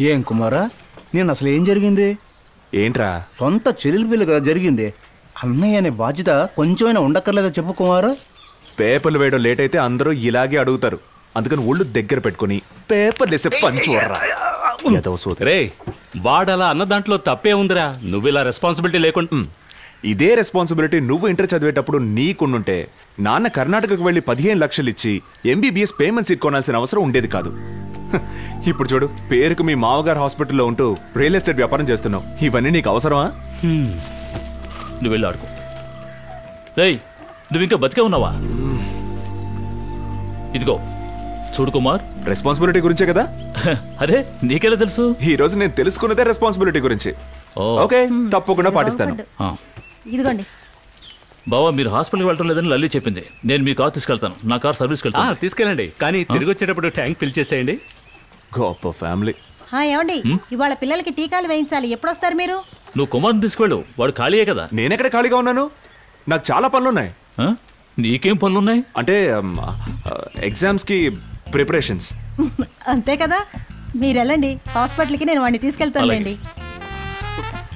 ఏం కుమారా, నేను అసలు ఏం జరిగింది? ఏంట్రా? సొంత చెల్లెలి పిల్ల కదా జరిగింది. అన్నయ్య అనే బాధ్యత కొంచెమైనా ఉండక్కర్లేదా చెప్పు కుమారు? పేపర్లు వేయడం లేట్ అయితే అందరూ ఇలాగే అడుగుతారు. అందుకని ఒళ్ళు దగ్గర పెట్టుకుని పేపర్లు వేసే పని చూడరా. రే, వాడలా అన్న దాంట్లో తప్పే ఉందిరా. నువ్వు ఇలా రెస్పాన్సిబిలిటీ లేకుండా. ఇదే రెస్పాన్సిబిలిటీ నువ్వు ఇంటర్ చదివేటప్పుడు నీకుండుంటే నాన్న కర్ణాటకకు వెళ్ళి 15 లక్షలు ఇచ్చి MBBS పేమెంట్ సీట్ కొనాల్సిన అవసరం ఉండేది కాదు. ఇప్పుడు చూడు, పేరుకు మీ మామగారు హాస్పిటల్లో ఉంటూ రియల్ ఎస్టేట్ వ్యాపారం చేస్తున్నావు. ఇవన్నీ నీకు అవసరమా? నువ్వు వెళ్ళి ఆడుకో. రేయ్, నువ్వు ఇంకా బతికే ఉన్నావా? ఇదిగో చూడు కుమార్, రెస్పాన్సిబిలిటీ గురించే కదా. అరే నీకెలా తెలుసు? ఈ రోజు నేను తెలుసుకున్నదే రెస్పాన్సిబిలిటీ గురించి. ఓకే, తప్పకుండా పాటిస్తాను. ఇదిగోండి బావా, మీరు హాస్పిటల్కి వెళ్ళటం లేదని లల్లి చెప్పింది. నేను మీ కార్ తీసుకెళ్తాను. నా కార్ సర్వీస్కి వెళ్తాను. తీసుకెళ్ళండి, కానీ తిరిగి వచ్చేటప్పుడు ట్యాంక్ ఫిల్ చేసేయండి. గొప్ప ఫ్యామిలీ. ఏమండి, ఇవాళ పిల్లలకి టీకాలు వేయించాలి. ఎప్పుడు వస్తారు మీరు? నువ్వు కుమార్ని తీసుకువెళ్ళు, వాడు ఖాళీయే కదా. నేనెక్కడ ఖాళీగా ఉన్నాను? నాకు చాలా పనులున్నాయి. నీకేం పనులున్నాయి? అంటే ఎగ్జామ్స్కి ప్రిపరేషన్స్. అంతే కదా, మీరు వెళ్ళండి హాస్పిటల్కి, నేను వాడిని తీసుకెళ్తానులేండి.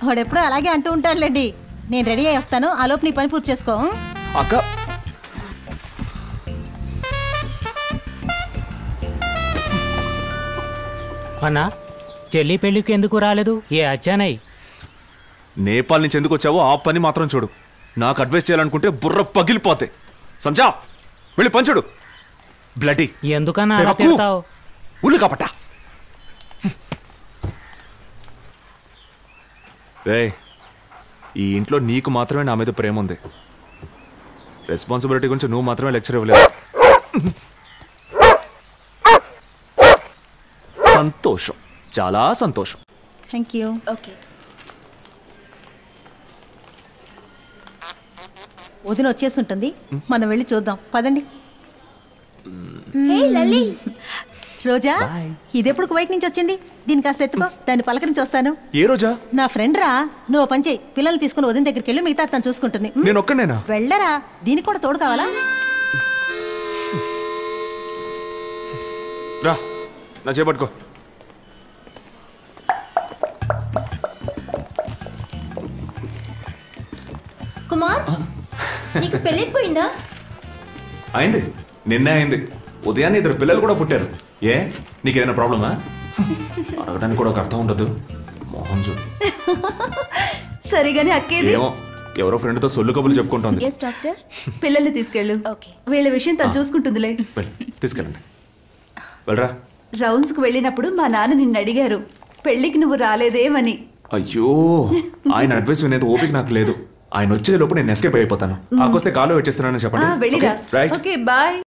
వాడు ఎప్పుడూ అలాగే అంటూ ఉంటాడులేండి. నేను రెడీ అయ్యి వస్తాను, ఆ లోపు నీ పని పూర్తి చేసుకో. అక్క, అన్నా, చెల్లి పెళ్లికి ఎందుకు రాలేదు? ఏ అచ్చానయ్? నేపాల్ నుంచి ఎందుకు వచ్చావో ఆ పని మాత్రం చూడు. నాకు అడ్వైస్ చేయాలనుకుంటే బుర్ర పగిలిపోతే. సంజా, వెళ్ళి పంచుడు. బ్లడీ ఎందుకన్నా అలా తిడతావు? ఉల్లు కాపట. రే, ఈ ఇంట్లో నీకు మాత్రమే నా మీద ప్రేమ ఉంది. రెస్పాన్సిబిలిటీ గురించి నువ్వు మాత్రమే లెక్చర్ ఇవ్వలేదు. సంతోషం, చాలా సంతోషం. Thank you. ఓకే, వదిన వచ్చేసి ఉంటుంది, మనం వెళ్ళి చూద్దాం పదండి. రోజా, ఇదెప్పుడు కువైట్ నుంచి వచ్చింది? దీని కాస్త ఎత్తుకో, దాన్ని పలకరించి వస్తాను. ఏ రోజా? నా ఫ్రెండ్ రా. నువ్వు పని చేయి, పిల్లల్ని తీసుకుని వదిన దగ్గరికి వెళ్ళి మిగతా తను చూసుకుంటుంది. నేను ఒక్కనేనా? వెళ్ళరా, దీనికి కూడా తోడు కావాలా? రా, నా చేపట్టుకో. కుమార్, నీకు పెళ్ళైపోయిందా? అయింది, నిన్నే అయింది. ఉదయాన్నే 2 పిల్లలు కూడా పుట్టారు. ఏ, నీకేదైనా ప్రాబ్లమా? అడగడానికి కూడా ఒక అర్థం ఉండదు. మోహన్ చూడు. సరిగానే అక్కేది. ఏమో, ఎవరో ఫ్రెండ్తో సొల్లు కబుర్లు చెప్పుకుంటోంది. Yes doctor. పిల్లల్ని తీసుకెళ్ళు. ఓకే, వీళ్ళ విషయం తను చూసుకుంటుందిలే. తీసుకెళ్ళండి, వెళ్ళరా. రౌండ్స్ కు వెళ్ళినప్పుడు మా నాన్న నిన్ను అడిగారు, పెళ్లికి నువ్వు రాలేదేమని. అయ్యో, ఆయన అడ్వైస్ వినేది ఓపిక నాకు లేదు. ఆయన వచ్చే లోపు నేను ఎస్కేప్ అయిపోతాను. ఆకొస్తే కాలు వచ్చేస్తున్నానని చెప్పండి. వెళ్ళిరా. Okay, bye.